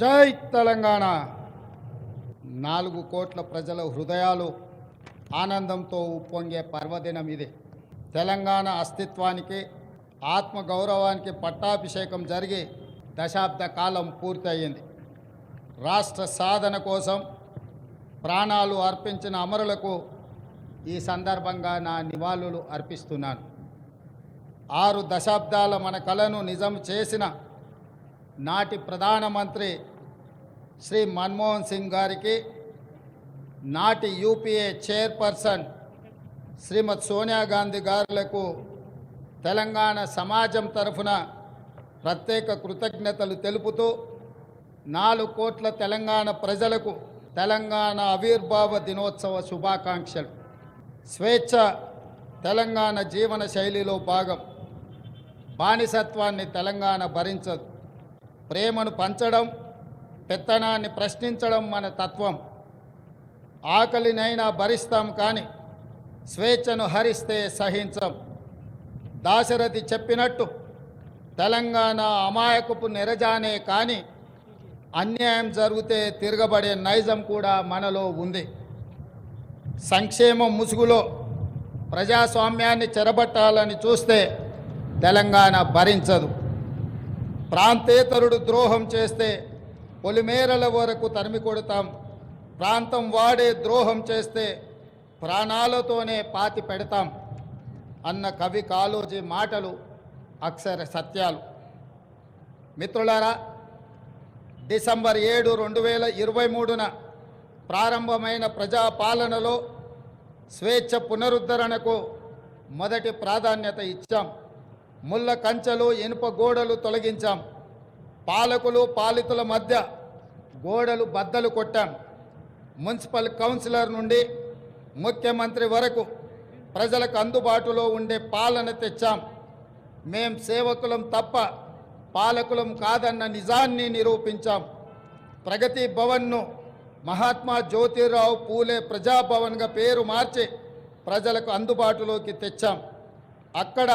జై తెలంగాణ. 4 కోట్ల ప్రజల హృదయాలు ఆనందంతో ఉప్పొంగే పర్వదినం ఇది. తెలంగాణ అస్తిత్వానికి, ఆత్మగౌరవానికి పట్టాభిషేకం జరిగి దశాబ్ద కాలం పూర్తయింది. రాష్ట్ర సాధన కోసం ప్రాణాలు అర్పించిన అమరులకు ఈ సందర్భంగా నా నివాళులు అర్పిస్తున్నాను. 6 దశాబ్దాల మన కలను నిజం చేసిన నాటి ప్రధానమంత్రి శ్రీ మన్మోహన్ సింగ్ గారికి, నాటి యూపీఏ చైర్పర్సన్ శ్రీమతి సోనియా గాంధీ గారులకు తెలంగాణ సమాజం తరఫున ప్రత్యేక కృతజ్ఞతలు తెలుపుతూ 4 కోట్ల తెలంగాణ ప్రజలకు తెలంగాణ ఆవిర్భావ దినోత్సవ శుభాకాంక్షలు. స్వేచ్ఛ తెలంగాణ జీవన శైలిలో భాగం. బానిసత్వాన్ని తెలంగాణ భరించదు. ప్రేమను పంచడం, పెత్తనాన్ని ప్రశ్నించడం మన తత్వం. ఆకలినైనా భరిస్తాం కానీ స్వేచ్ఛను హరిస్తే సహించం. దాశరథి చెప్పినట్టు తెలంగాణ అమాయకపు నెరజానే కానీ అన్యాయం జరిగితే తిరగబడే నైజం కూడా మనలో ఉంది. సంక్షేమం ముసుగులో ప్రజాస్వామ్యాన్ని చెరబట్టాలని చూస్తే తెలంగాణ భరించదు. ప్రాంతేతరుడు ద్రోహం చేస్తే పొలిమేరల వరకు తరిమి కొడతాం. ప్రాంతం వాడే ద్రోహం చేస్తే ప్రాణాలతోనే పాతి పెడతాం అన్న కవి కాళోజీ మాటలు అక్షర సత్యాలు. మిత్రులారా, డిసెంబర్ 7, 2023న ప్రారంభమైన ప్రజాపాలనలో స్వేచ్ఛ పునరుద్ధరణకు మొదటి ప్రాధాన్యత ఇచ్చాం. ముళ్ళ కంచెలు, ఇనుప గోడలు తొలగించాం. పాలకులు పాలితుల మధ్య గోడలు బద్దలు కొట్టాం. మున్సిపల్ కౌన్సిలర్ నుండి ముఖ్యమంత్రి వరకు ప్రజలకు అందుబాటులో ఉండే పాలన తెచ్చాం. మేం సేవకులం తప్ప పాలకులం కాదన్న నిజాన్ని నిరూపించాం. ప్రగతి భవన్ను మహాత్మా జ్యోతిరావు పూలే ప్రజాభవన్గా పేరు మార్చి ప్రజలకు అందుబాటులోకి తెచ్చాం. అక్కడ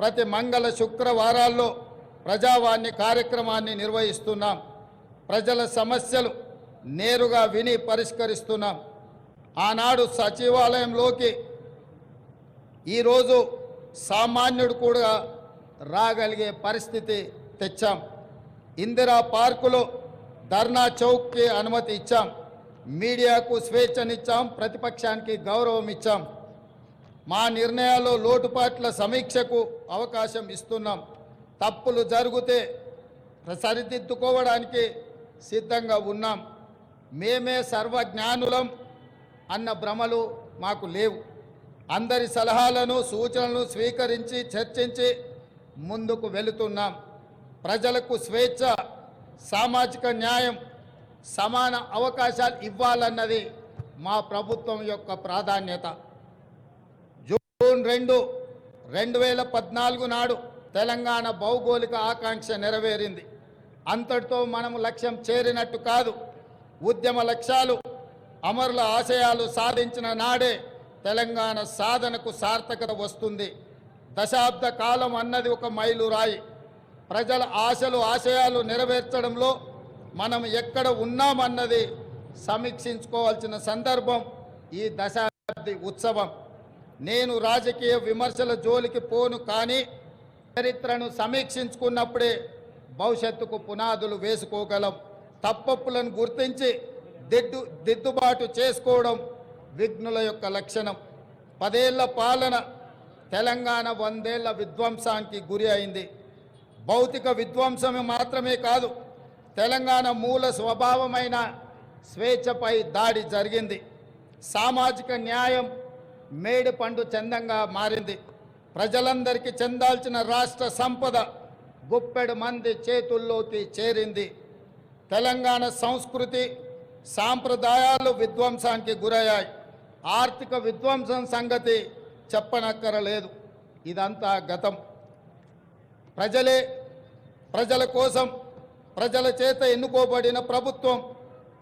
ప్రతి మంగళ శుక్రవారాల్లో ప్రజావాణి కార్యక్రమాన్ని నిర్వహిస్తున్నాం. ప్రజల సమస్యలు నేరుగా విని పరిష్కరిస్తున్నాం. ఆనాడు సచివాలయంలోకి ఈరోజు సామాన్యుడు కూడా రాగలిగే పరిస్థితి తెచ్చాం. ఇందిరా పార్కులో ధర్నా చౌక్కి అనుమతి ఇచ్చాం. మీడియాకు స్వేచ్ఛనిచ్చాం. ప్రతిపక్షానికి గౌరవం ఇచ్చాం. మా నిర్ణయాల్లో లోటుపాట్ల సమీక్షకు అవకాశం ఇస్తున్నాం. తప్పులు జరిగితే సరిదిద్దుకోవడానికి సిద్ధంగా ఉన్నాం. మేమే సర్వజ్ఞానులం అన్న భ్రమలు మాకు లేవు. అందరి సలహాలను, సూచనలను స్వీకరించి చర్చించి ముందుకు వెళుతున్నాం. ప్రజలకు స్వేచ్ఛ, సామాజిక న్యాయం, సమాన అవకాశాలు ఇవ్వాలన్నది మా ప్రభుత్వం యొక్క ప్రాధాన్యత. జూన్ 2, 2014 నాడు తెలంగాణ భౌగోళిక ఆకాంక్ష నెరవేరింది. అంతటితో మనము లక్ష్యం చేరినట్టు కాదు. ఉద్యమ లక్ష్యాలు, అమరుల ఆశయాలు సాధించిన నాడే తెలంగాణ సాధనకు సార్థకత వస్తుంది. దశాబ్ద కాలం అన్నది ఒక మైలురాయి. ప్రజల ఆశలు, ఆశయాలు నెరవేర్చడంలో మనం ఎక్కడ ఉన్నామన్నది సమీక్షించుకోవాల్సిన సందర్భం ఈ దశాబ్ది ఉత్సవం. నేను రాజకీయ విమర్శల జోలికి పోను, కానీ చరిత్రను సమీక్షించుకున్నప్పుడే భవిష్యత్తుకు పునాదులు వేసుకోగలం. తప్పప్పులను గుర్తించి దిద్దుబాటు చేసుకోవడం విఘ్నుల యొక్క లక్షణం. 10 ఏళ్ల పాలన తెలంగాణ 100 ఏళ్ల విధ్వంసానికి గురి అయింది. భౌతిక విధ్వంసం మాత్రమే కాదు, తెలంగాణ మూల స్వభావమైన స్వేచ్ఛపై దాడి జరిగింది. సామాజిక న్యాయం మేడి పండు చందంగా మారింది. ప్రజలందరికీ చెందాల్సిన రాష్ట్ర సంపద గుప్పెడు మంది చేతుల్లోకి చేరింది. తెలంగాణ సంస్కృతి, సాంప్రదాయాలు విధ్వంసానికి గురయ్యాయి. ఆర్థిక విధ్వంసం సంగతి చెప్పనక్కరలేదు. ఇదంతా గతం. ప్రజలే, ప్రజల కోసం, ప్రజల చేత ఎన్నుకోబడిన ప్రభుత్వం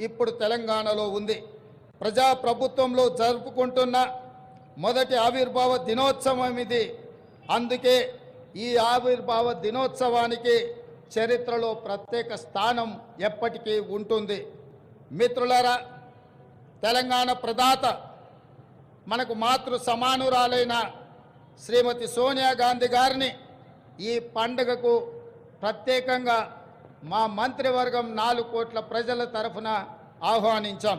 ఇప్పుడు తెలంగాణలో ఉంది. ప్రజాప్రభుత్వంలో జరుపుకుంటున్న మొదటి ఆవిర్భావ దినోత్సవం ఇది. అందుకే ఈ ఆవిర్భావ దినోత్సవానికి చరిత్రలో ప్రత్యేక స్థానం ఎప్పటికీ ఉంటుంది. మిత్రులారా, తెలంగాణ ప్రదాత మనకు మాతృ సమానురాలైన శ్రీమతి సోనియా గాంధీ గారిని ఈ పండుగకు ప్రత్యేకంగా మా మంత్రివర్గం 4 కోట్ల ప్రజల తరఫున ఆహ్వానించాం.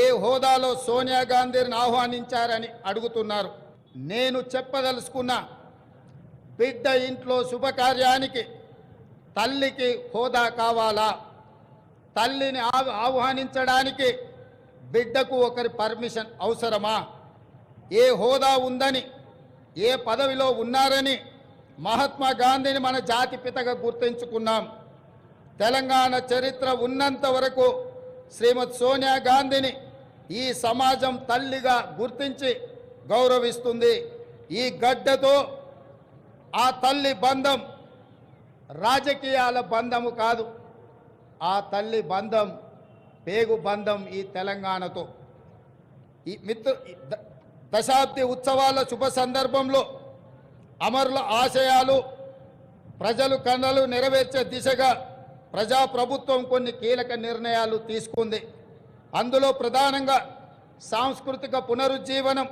ఏ హోదాలో సోనియా గాంధీని ఆహ్వానించారని అడుగుతున్నారు. నేను చెప్పదలుచుకున్న, బిడ్డ ఇంట్లో శుభకార్యానికి తల్లికి హోదా కావాలా? తల్లిని ఆహ్వానించడానికి బిడ్డకు ఒకరి పర్మిషన్ అవసరమా? ఏ హోదా ఉందని, ఏ పదవిలో ఉన్నారని మహాత్మా గాంధీని మన జాతిపితగా గుర్తించుకున్నాం. తెలంగాణ చరిత్ర ఉన్నంత వరకు శ్రీమతి సోనియా గాంధీని ఈ సమాజం తల్లిగా గుర్తించి గౌరవిస్తుంది. ఈ గడ్డతో ఆ తల్లి బంధం రాజకీయాల బంధము కాదు, ఆ తల్లి బంధం పేగు బంధం ఈ తెలంగాణతో. ఈ దశాబ్ది ఉత్సవాల శుభ సందర్భంలో అమరుల ఆశయాలు, ప్రజలు కళలు నెరవేర్చే దిశగా ప్రజాప్రభుత్వం కొన్ని కీలక నిర్ణయాలు తీసుకుంది. అందులో ప్రధానంగా సాంస్కృతిక పునరుజ్జీవనం,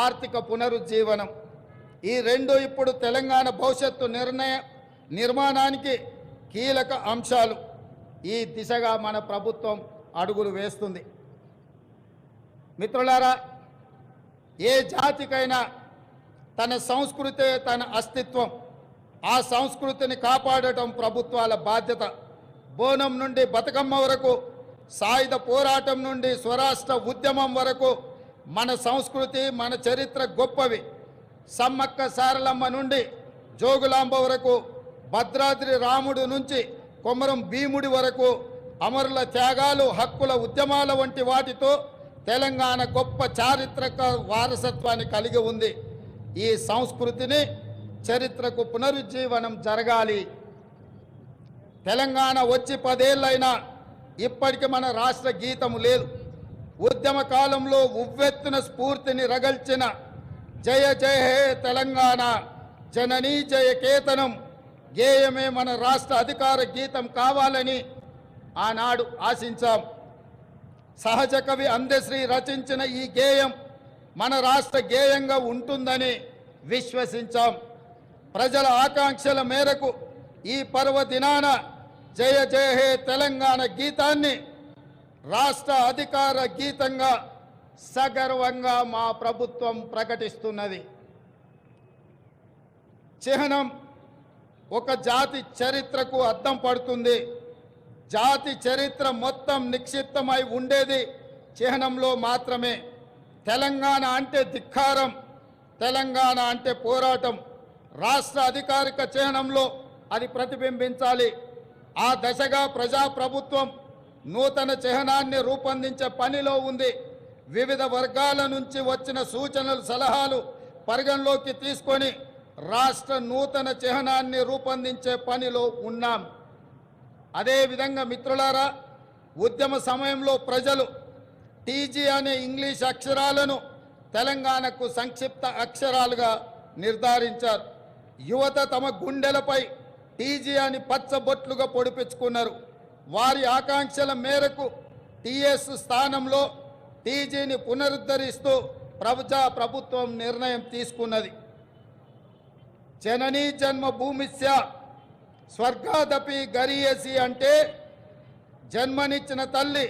ఆర్థిక పునరుజ్జీవనం, ఈ రెండు ఇప్పుడు తెలంగాణ భవిష్యత్తు నిర్మాణానికి కీలక అంశాలు. ఈ దిశగా మన ప్రభుత్వం అడుగులు వేస్తుంది. మిత్రులారా, ఏ జాతికైనా తన సంస్కృతే తన అస్తిత్వం. ఆ సంస్కృతిని కాపాడటం ప్రభుత్వాల బాధ్యత. బోనం నుండి బతుకమ్మ వరకు, సాయుధ పోరాటం నుండి స్వరాష్ట్ర ఉద్యమం వరకు మన సంస్కృతి, మన చరిత్ర గొప్పవి. సమ్మక్క సారలమ్మ నుండి జోగులాంబ వరకు, భద్రాద్రి రాముడు నుంచి కొమరం భీముడి వరకు అమరుల త్యాగాలు, హక్కుల ఉద్యమాల వంటి వాటితో తెలంగాణ గొప్ప చారిత్రక వారసత్వాన్ని కలిగి ఉంది. ఈ సంస్కృతిని, చరిత్రకు పునరుజ్జీవనం జరగాలి. తెలంగాణ వచ్చి 10 ఏళ్ళైనా ఇప్పటికి మన రాష్ట్ర గీతము లేదు. ఉద్యమ కాలంలో ఉవ్వెత్తున స్ఫూర్తిని రగల్చిన జయ జయ హే తెలంగాణ జననీ జయ కేతనం గేయమే మన రాష్ట్ర అధికార గీతం కావాలని ఆనాడు ఆశించాం. సహజ కవి అందశ్రీ రచించిన ఈ గేయం మన రాష్ట్ర గేయంగా ఉంటుందని విశ్వసించాం. ప్రజల ఆకాంక్షల మేరకు ఈ పర్వదినాన జయ జయ హే తెలంగాణ గీతాన్ని రాష్ట్ర అధికార గీతంగా సగర్వంగా మా ప్రభుత్వం ప్రకటిస్తున్నది. చిహ్నం ఒక జాతి చరిత్రకు అద్దం పడుతుంది. జాతి చరిత్ర మొత్తం నిక్షిప్తమై ఉండేది చిహ్నంలో మాత్రమే. తెలంగాణ అంటే ధిక్కారం, తెలంగాణ అంటే పోరాటం. రాష్ట్ర అధికారిక చిహ్నంలో అది ప్రతిబింబించాలి. ఆ దశగా ప్రజాప్రభుత్వం నూతన చిహ్నాన్ని రూపొందించే పనిలో ఉంది. వివిధ వర్గాల నుంచి వచ్చిన సూచనలు, సలహాలు పరిగణలోకి తీసుకొని రాష్ట్ర నూతన చిహ్నాన్ని రూపొందించే పనిలో ఉన్నాం. అదేవిధంగా మిత్రులారా, ఉద్యమ సమయంలో ప్రజలు టీజీ అనే ఇంగ్లీష్ అక్షరాలను తెలంగాణకు సంక్షిప్త అక్షరాలుగా నిర్ధారించారు. యువత తమ గుండెలపై టీజీ అని పచ్చబొట్లుగా పొడిపించుకున్నారు. వారి ఆకాంక్షల మేరకు టీఎస్ స్థానంలో టీజీని పునరుద్ధరిస్తూ ప్రభుత్వం నిర్ణయం తీసుకున్నది. జననీ జన్మభూమిస్య స్వర్గాదపి గరీయసి అంటే జన్మనిచ్చిన తల్లి,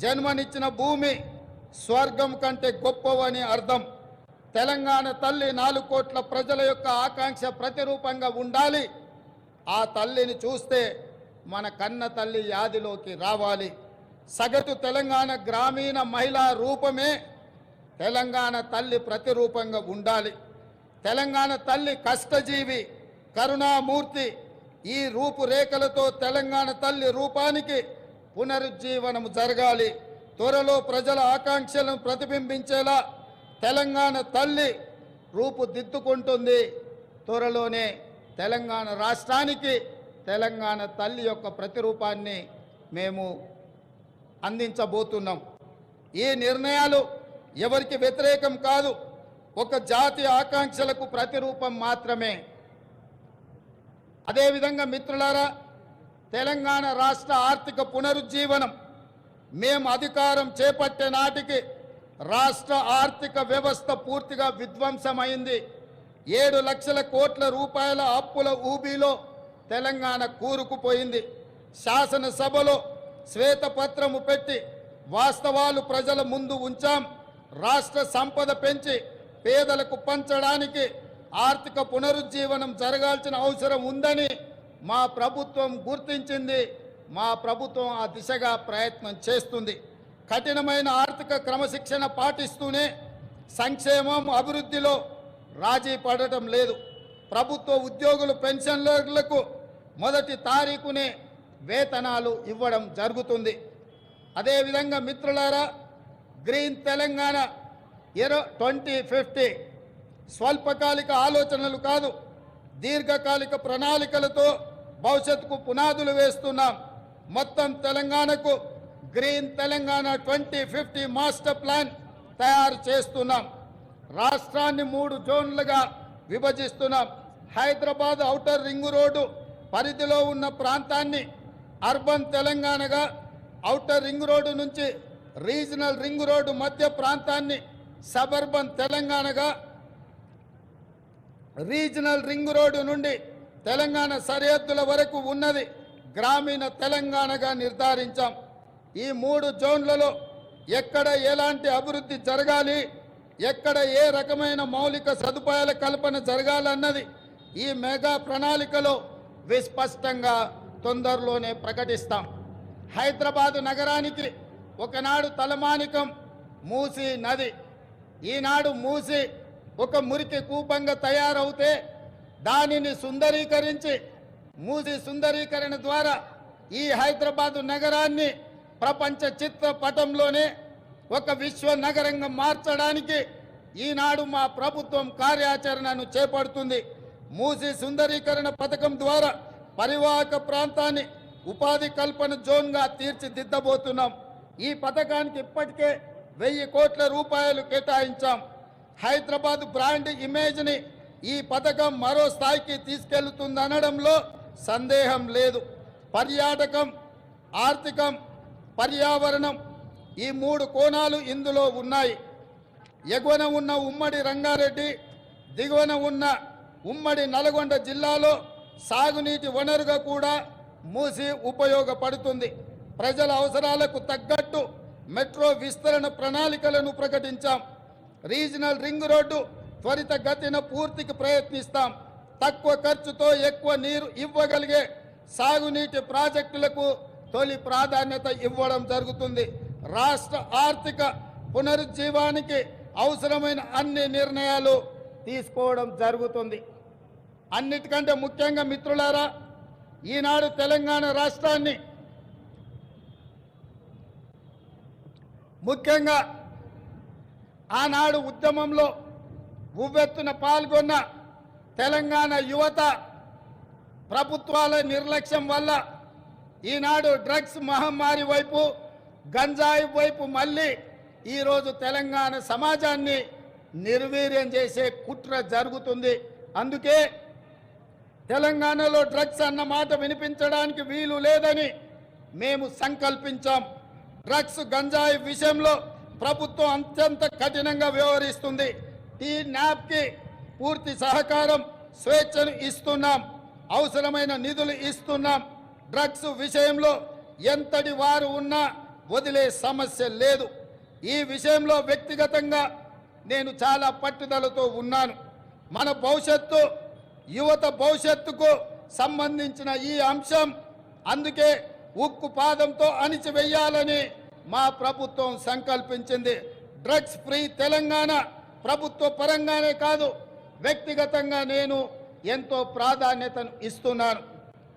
జన్మనిచ్చిన భూమి స్వర్గం కంటే గొప్పవని అర్థం. తెలంగాణ తల్లి 4 కోట్ల ప్రజల యొక్క ఆకాంక్ష ప్రతిరూపంగా ఉండాలి. ఆ తల్లిని చూస్తే మన కన్న తల్లి యాదిలోకి రావాలి. సగటు తెలంగాణ గ్రామీణ మహిళా రూపమే తెలంగాణ తల్లి ప్రతిరూపంగా ఉండాలి. తెలంగాణ తల్లి కష్టజీవి, కరుణామూర్తి. ఈ రూపురేఖలతో తెలంగాణ తల్లి రూపానికి పునరుజ్జీవనం జరగాలి. త్వరలో ప్రజల ఆకాంక్షలను ప్రతిబింబించేలా తెలంగాణ తల్లి రూపుదిద్దుకుంటుంది. త్వరలోనే తెలంగాణ రాష్ట్రానికి తెలంగాణ తల్లి యొక్క ప్రతిరూపాన్ని మేము అందించబోతున్నాం. ఈ నిర్ణయాలు ఎవరికి వ్యతిరేకం కాదు, ఒక జాతి ఆకాంక్షలకు ప్రతిరూపం మాత్రమే. అదేవిధంగా మిత్రులారా, తెలంగాణ రాష్ట్ర ఆర్థిక పునరుజ్జీవనం మేము అధికారం చేపట్టే నాటికి రాష్ట్ర ఆర్థిక వ్యవస్థ పూర్తిగా విధ్వంసమైంది. 7 లక్షల కోట్ల రూపాయల అప్పుల ఊబిలో తెలంగాణ కూరుకుపోయింది. శాసనసభలో శ్వేతపత్రము పెట్టి వాస్తవాలు ప్రజల ముందు ఉంచాం. రాష్ట్ర సంపద పెంచి పేదలకు పంచడానికి ఆర్థిక పునరుజ్జీవనం జరగాల్సిన అవసరం ఉందని మా ప్రభుత్వం గుర్తించింది. మా ప్రభుత్వం ఆ దిశగా ప్రయత్నం చేస్తుంది. కఠినమైన ఆర్థిక క్రమశిక్షణ పాటిస్తూనే సంక్షేమం అభివృద్ధిలో రాజీ పడటం లేదు. ప్రభుత్వ ఉద్యోగులు పెన్షన్లకు 1వ తారీఖునే వేతనాలు ఇవ్వడం జరుగుతుంది. అదేవిధంగా మిత్రులారా, గ్రీన్ తెలంగాణ 2050 స్వల్పకాలిక ఆలోచనలు కాదు, దీర్ఘకాలిక ప్రణాళికలతో భవిష్యత్తుకు పునాదులు వేస్తున్నాం. మొత్తం తెలంగాణకు గ్రీన్ తెలంగాణ 2050 మాస్టర్ ప్లాన్ తయారు చేస్తున్నాం. రాష్ట్రాన్ని 3 జోన్లుగా విభజిస్తున్నాం. హైదరాబాద్ ఔటర్ రింగ్ రోడ్డు పరిధిలో ఉన్న ప్రాంతాన్ని అర్బన్ తెలంగాణగా, ఔటర్ రింగ్ రోడ్డు నుంచి రీజనల్ రింగ్ రోడ్డు మధ్య ప్రాంతాన్ని సబర్బన్ తెలంగాణగా, రీజనల్ రింగ్ రోడ్డు నుండి తెలంగాణ సరిహద్దుల వరకు ఉన్నది గ్రామీణ తెలంగాణగా నిర్ధారించాం. ఈ 3 జోన్లలో ఎక్కడ ఎలాంటి అభివృద్ధి జరగాలి, ఎక్కడ ఏ రకమైన మౌలిక సదుపాయాల కల్పన జరగాలన్నది ఈ మెగా ప్రణాళికలో విస్పష్టంగా తొందరలోనే ప్రకటిస్తాం. హైదరాబాదు నగరానికి ఒకనాడు తలమానికం మూసీ నది. ఈనాడు మూసీ ఒక మురికి కూపంగా తయారవుతే దానిని సుందరీకరించి, మూసీ సుందరీకరణ ద్వారా ఈ హైదరాబాదు నగరాన్ని ప్రపంచ చిత్రపటంలోనే ఒక విశ్వ నగరంగా మార్చడానికి ఈనాడు మా ప్రభుత్వం కార్యాచరణను చేపడుతుంది. మూసీ సుందరీకరణ పథకం ద్వారా పరివాహక ప్రాంతాన్ని ఉపాధి కల్పన జోన్గా తీర్చిదిద్దబోతున్నాం. ఈ పథకానికి ఇప్పటికే 1000 కోట్ల రూపాయలు కేటాయించాం. హైదరాబాద్ బ్రాండ్ ఇమేజ్ని ఈ పథకం మరో స్థాయికి తీసుకెళ్తుందనడంలో సందేహం లేదు. పర్యాటకం, ఆర్థికం, పర్యావరణం ఈ 3 కోణాలు ఇందులో ఉన్నాయి. ఎగువన ఉన్న ఉమ్మడి రంగారెడ్డి, దిగువన ఉన్న ఉమ్మడి నల్గొండ జిల్లాలో సాగునీటి వనరుగా కూడా మూసీ ఉపయోగపడుతుంది. ప్రజల అవసరాలకు తగ్గట్టు మెట్రో విస్తరణ ప్రణాళికలను ప్రకటించాం. రీజనల్ రింగ్ రోడ్డు త్వరితగతిన పూర్తికి ప్రయత్నిస్తాం. తక్కువ ఖర్చుతో ఎక్కువ నీరు ఇవ్వగలిగే సాగునీటి ప్రాజెక్టులకు తొలి ప్రాధాన్యత ఇవ్వడం జరుగుతుంది. రాష్ట్ర ఆర్థిక పునరుజ్జీవానికి అవసరమైన అన్ని నిర్ణయాలు తీసుకోవడం జరుగుతుంది. అన్నిటికంటే ముఖ్యంగా మిత్రులారా, ఈనాడు తెలంగాణ రాష్ట్రాన్ని ముఖ్యంగా ఆనాడు ఉద్యమంలో ఉవ్వెత్తున పాల్గొన్న తెలంగాణ యువత ప్రభుత్వాల నిర్లక్ష్యం వల్ల ఈనాడు డ్రగ్స్ మహమ్మారి వైపు, గంజాయి వైపు మళ్ళీ ఈరోజు తెలంగాణ సమాజాన్ని నిర్వీర్యం చేసే కుట్ర జరుగుతుంది. అందుకే తెలంగాణలో డ్రగ్స్ అన్న మాట వినిపించడానికి వీలు లేదని మేము సంకల్పించాం. డ్రగ్స్, గంజాయి విషయంలో ప్రభుత్వం అత్యంత కఠినంగా వ్యవహరిస్తుంది. టీ-న్యాప్కి పూర్తి సహకారం, స్వేచ్ఛను ఇస్తున్నాం. అవసరమైన నిధులు ఇస్తున్నాం. డ్రగ్స్ విషయంలో ఎంతటి వారు ఉన్నా వదిలే సమస్య లేదు. ఈ విషయంలో వ్యక్తిగతంగా నేను చాలా పట్టుదలతో ఉన్నాను. మన భవిష్యత్తు, యువత భవిష్యత్తుకు సంబంధించిన ఈ అంశం, అందుకే ఉక్కు పాదంతో అణిచివేయాలని మా ప్రభుత్వం సంకల్పించింది. డ్రగ్స్ ఫ్రీ తెలంగాణ ప్రభుత్వ పరంగానే కాదు, వ్యక్తిగతంగా నేను ఎంతో ప్రాధాన్యతను ఇస్తున్నాను.